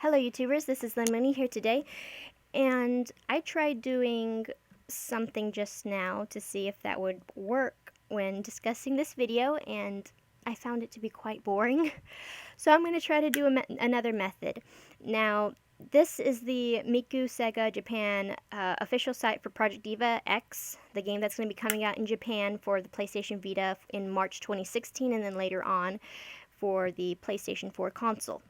Hello YouTubers, this is Lynn here today, and I tried doing something just now to see if that would work when discussing this video, and I found it to be quite boring. So I'm going to try to do another method. Now, this is the Miku Sega Japan official site for Project Diva X, the game that's going to be coming out in Japan for the PlayStation Vita in March 2016, and then later on for the PlayStation 4 console.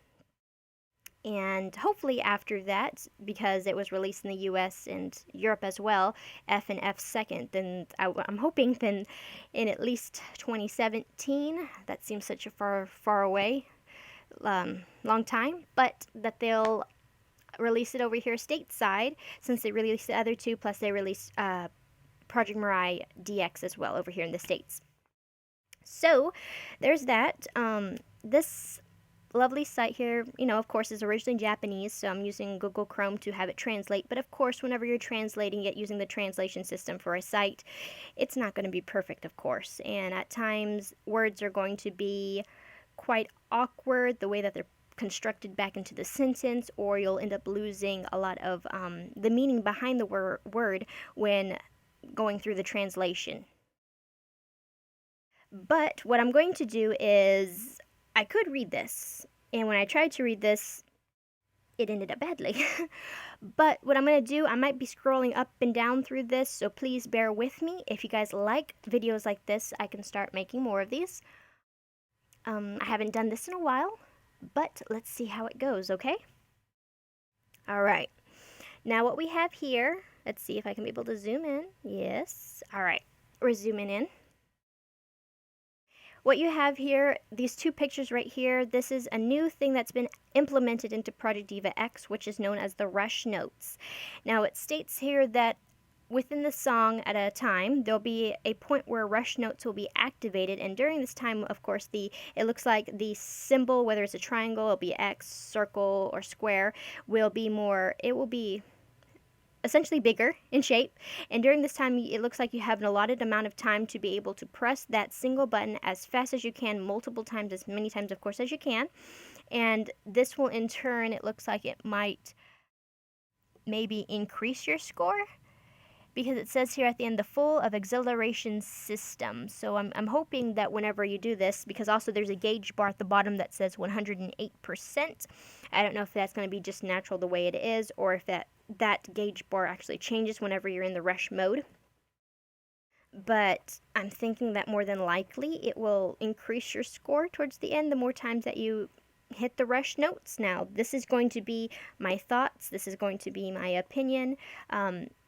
And hopefully after that, because it was released in the US and Europe as well, F and F second, then I'm hoping then in at least 2017, that seems such a far away, long time, but that they'll release it over here stateside, since they released the other two, plus they released Project Mirai DX as well over here in the States. So there's that. This lovely site here, of course, is originally Japanese, so I'm using Google Chrome to have it translate. But of course, whenever you're translating it using the translation system for a site, it's not going to be perfect, of course. And at times, words are going to be quite awkward, the way that they're constructed back into the sentence, or you'll end up losing a lot of the meaning behind the word when going through the translation. But what I'm going to do is, I could read this, and when I tried to read this, it ended up badly. But what I'm going to do, I might be scrolling up and down through this, so please bear with me. If you guys like videos like this, I can start making more of these. I haven't done this in a while, but let's see how it goes, okay? Alright, now what we have here, let's see if I can be able to zoom in. Yes, alright, we're zooming in. What you have here, these two pictures right here, this is a new thing that's been implemented into Project Diva X, which is known as the rush notes. Now it states here that within the song at a time, there'll be a point where rush notes will be activated, and during this time, of course, it looks like the symbol, whether it's a triangle, it'll be X, circle, or square, will be essentially bigger in shape, and during this time it looks like you have an allotted amount of time to be able to press that single button as fast as you can, multiple times, as many times of course as you can, and this will in turn, it looks like it might maybe increase your score, because it says here at the end, the full of exhilaration system. So I'm hoping that whenever you do this, because also there's a gauge bar at the bottom that says 108%. I don't know if that's going to be just natural the way it is, or if that gauge bar actually changes whenever you're in the rush mode. But I'm thinking that more than likely it will increase your score towards the end the more times that you hit the rush notes. Now, this is going to be my thoughts. This is going to be my opinion.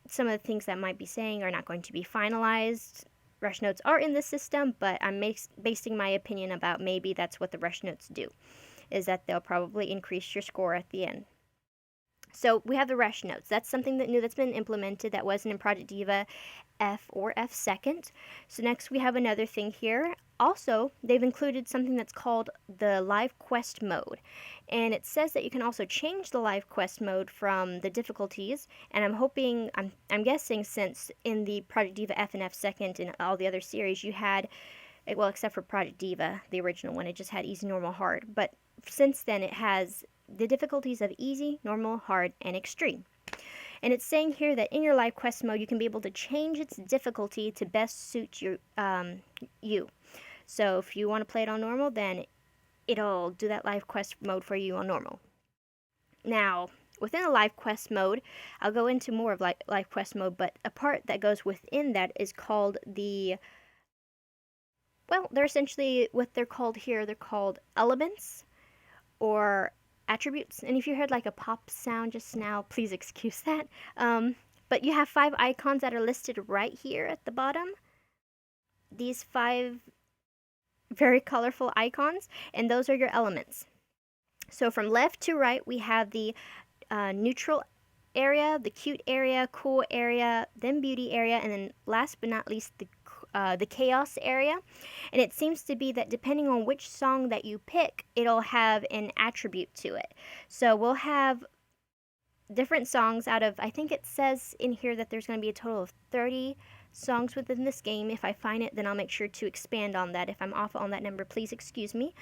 Some of the things that I might be saying are not going to be finalized. Rush notes are in the system, but I'm basing my opinion about maybe that's what the rush notes do, is that they'll probably increase your score at the end. So we have the rush notes. That's something new that's been implemented that wasn't in Project Diva F or F second. So next we have another thing here. Also, they've included something that's called the live quest mode. And it says that you can also change the live quest mode from the difficulties. And I'm guessing since in the Project Diva F and F second and all the other series you had, well, except for Project Diva, the original one, it just had easy, normal, hard. But since then it has the difficulties of easy, normal, hard, and extreme. And it's saying here that in your live quest mode, you can be able to change its difficulty to best suit you. So if you want to play it on normal, then it'll do that live quest mode for you on normal. Now, within the live quest mode, I'll go into more of live quest mode, but a part that goes within that is called they're essentially what they're called here. They're called elements or attributes. And if you heard like a pop sound just now, please excuse that. But you have 5 icons that are listed right here at the bottom. These 5 very colorful icons, and those are your elements. So from left to right, we have the neutral area, the cute area, cool area, then beauty area, and then last but not least, the chaos area. And it seems to be that depending on which song that you pick, it'll have an attribute to it. So we'll have different songs out of, I think it says in here that there's going to be a total of 30 songs within this game. If I find it, then I'll make sure to expand on that. If I'm off on that number, please excuse me.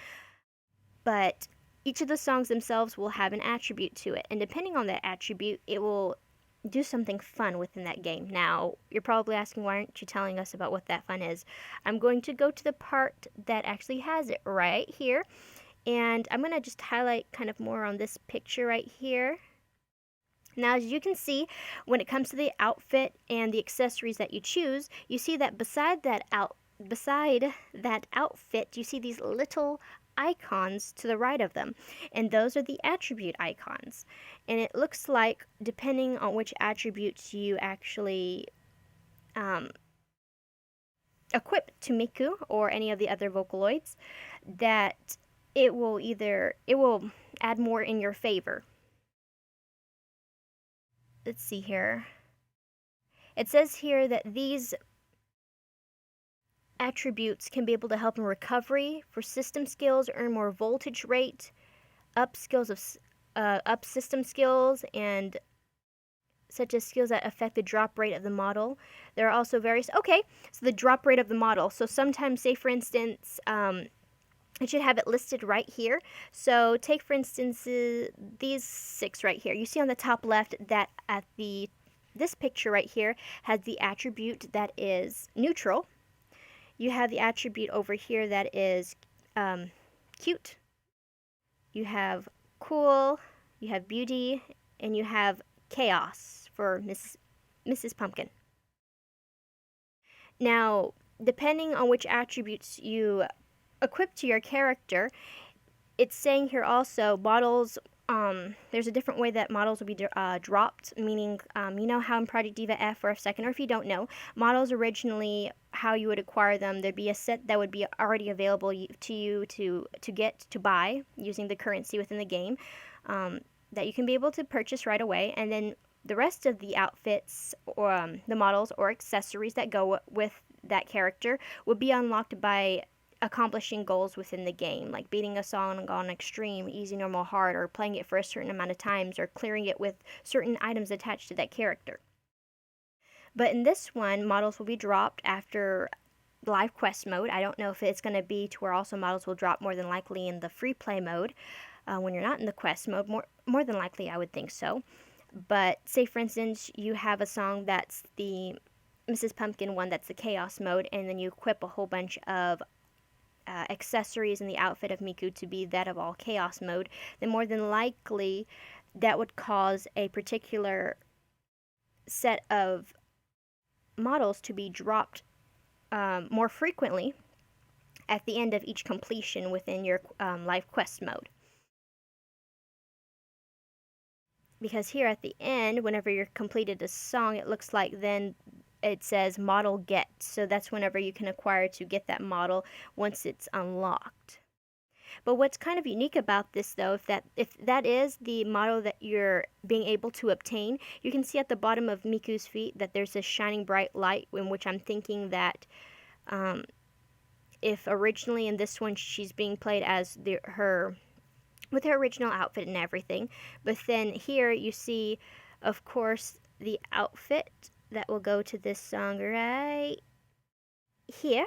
But each of the songs themselves will have an attribute to it, and depending on that attribute, it will do something fun within that game. Now, you're probably asking, why aren't you telling us about what that fun is? I'm going to go to the part that actually has it right here, and I'm going to just highlight kind of more on this picture right here. Now, as you can see, when it comes to the outfit and the accessories that you choose, you see that beside that outfit, you see these little icons to the right of them, and those are the attribute icons. And it looks like, depending on which attributes you actually equip to Miku or any of the other Vocaloids, that it will add more in your favor. Let's see here. It says here that these attributes can be able to help in recovery for system skills, earn more voltage rate, up system skills, and such as skills that affect the drop rate of the model. There are also various, okay, so the drop rate of the model. So sometimes, say for instance, I should have it listed right here. So take for instance these 6 right here. You see on the top left that this picture right here has the attribute that is neutral. You have the attribute over here that is cute. You have cool, you have beauty, and you have chaos for Mrs. Pumpkin. Now, depending on which attributes you equip to your character, it's saying here also models, there's a different way that models will be dropped, meaning, you know how in Project Diva F or F2nd, or if you don't know, models originally, how you would acquire them, there'd be a set that would be already available to you to buy using the currency within the game, that you can be able to purchase right away, and then the rest of the outfits or the models or accessories that go with that character would be unlocked by accomplishing goals within the game, like beating a song on extreme, easy, normal, hard, or playing it for a certain amount of times, or clearing it with certain items attached to that character. But in this one, models will be dropped after live quest mode. I don't know if it's going to be to where also models will drop more than likely in the free play mode when you're not in the quest mode. More than likely, I would think so. But say for instance, you have a song that's the Mrs. Pumpkin one, that's the chaos mode, and then you equip a whole bunch of accessories in the outfit of Miku to be that of all chaos mode, then more than likely that would cause a particular set of models to be dropped more frequently at the end of each completion within your live quest mode. Because here at the end, whenever you're completed a song, it looks like then it says model get, so that's whenever you can acquire to get that model once it's unlocked. But what's kind of unique about this though, if that is the model that you're being able to obtain, you can see at the bottom of Miku's feet that there's a shining bright light, in which I'm thinking that if originally in this one she's being played as with her original outfit and everything, but then here you see, of course, the outfit that will go to this song right here.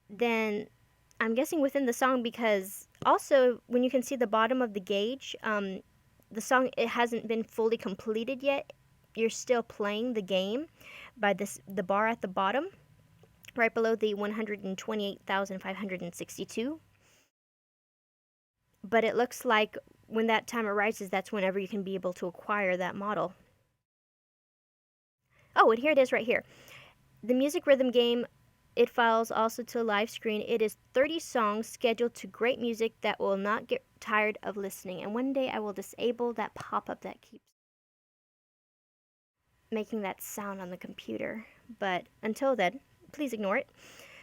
Then I'm guessing within the song, because also when you can see the bottom of the gauge, the song, it hasn't been fully completed yet. You're still playing the game by the bar at the bottom, right below the 128,562. But it looks like when that time arises, that's whenever you can be able to acquire that model. Oh, and here it is right here. The music rhythm game, it files also to live screen. It is 30 songs scheduled to great music that will not get tired of listening. And one day I will disable that pop-up that keeps making that sound on the computer. But until then, please ignore it.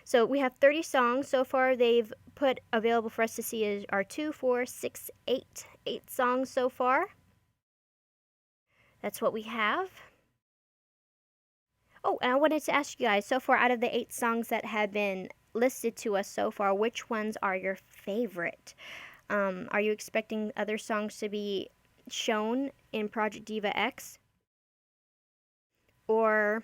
So we have 30 songs so far. They've put available for us to see are 2, 4, 6, 8. 8 songs so far. That's what we have. Oh, and I wanted to ask you guys, so far out of the 8 songs that have been listed to us so far, which ones are your favorite? Are you expecting other songs to be shown in Project Diva X? Or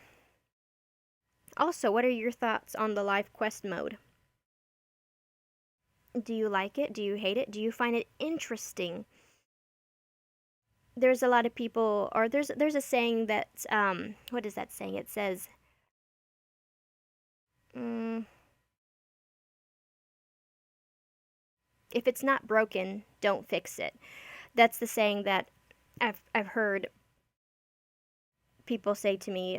also, what are your thoughts on the live quest mode? Do you like it? Do you hate it? Do you find it interesting? There's a lot of people, or there's a saying that what is that saying? It says, mm, if it's not broken, don't fix it. That's the saying that I've heard people say to me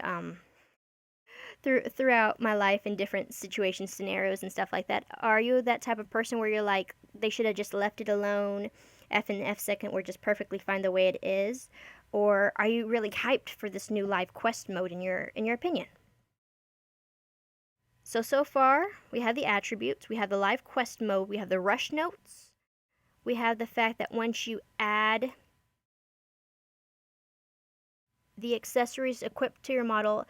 throughout my life in different situations, scenarios, and stuff like that. Are you that type of person where you're like, they should have just left it alone? F and F second were just perfectly fine the way it is, or are you really hyped for this new live quest mode in your opinion? So far we have the attributes, we have the live quest mode, we have the rush notes, we have the fact that once you add the accessories equipped to your model,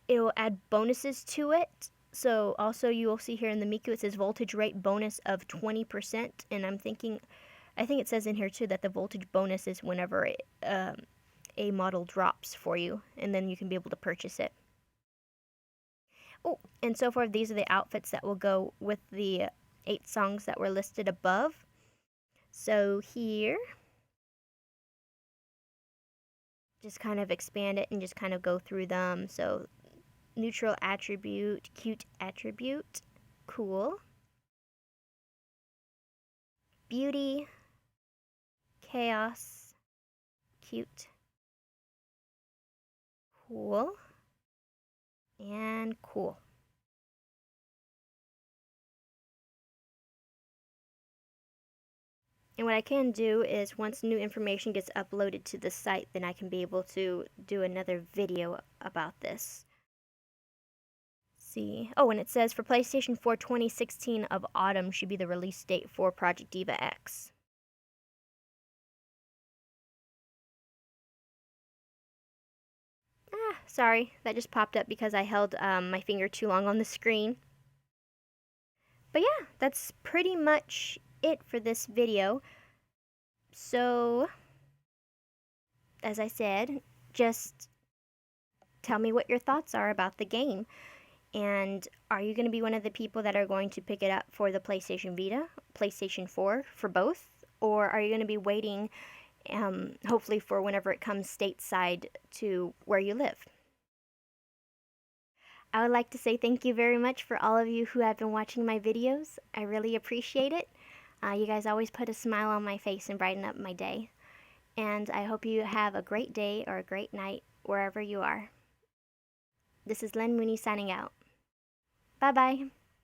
it will add bonuses to it. So also you will see here in the Miku it says voltage rate bonus of 20%, and I think it says in here too that the voltage bonus is whenever a model drops for you, and then you can be able to purchase it. Oh, and so far these are the outfits that will go with the 8 songs that were listed above. So here, just kind of expand it and just kind of go through them. So neutral attribute, cute attribute, cool. Beauty, chaos, cute, cool, and cool. And what I can do is once new information gets uploaded to the site, then I can be able to do another video about this. See. Oh, and it says for PlayStation 4 2016 of autumn should be the release date for Project Diva X. Ah, sorry, that just popped up because I held my finger too long on the screen. But yeah, that's pretty much it for this video. So, as I said, just tell me what your thoughts are about the game. And are you going to be one of the people that are going to pick it up for the PlayStation Vita, PlayStation 4, for both? Or are you going to be waiting, hopefully, for whenever it comes stateside to where you live? I would like to say thank you very much for all of you who have been watching my videos. I really appreciate it. You guys always put a smile on my face and brighten up my day. And I hope you have a great day or a great night wherever you are. This is Lynn Mooney signing out. Bye bye.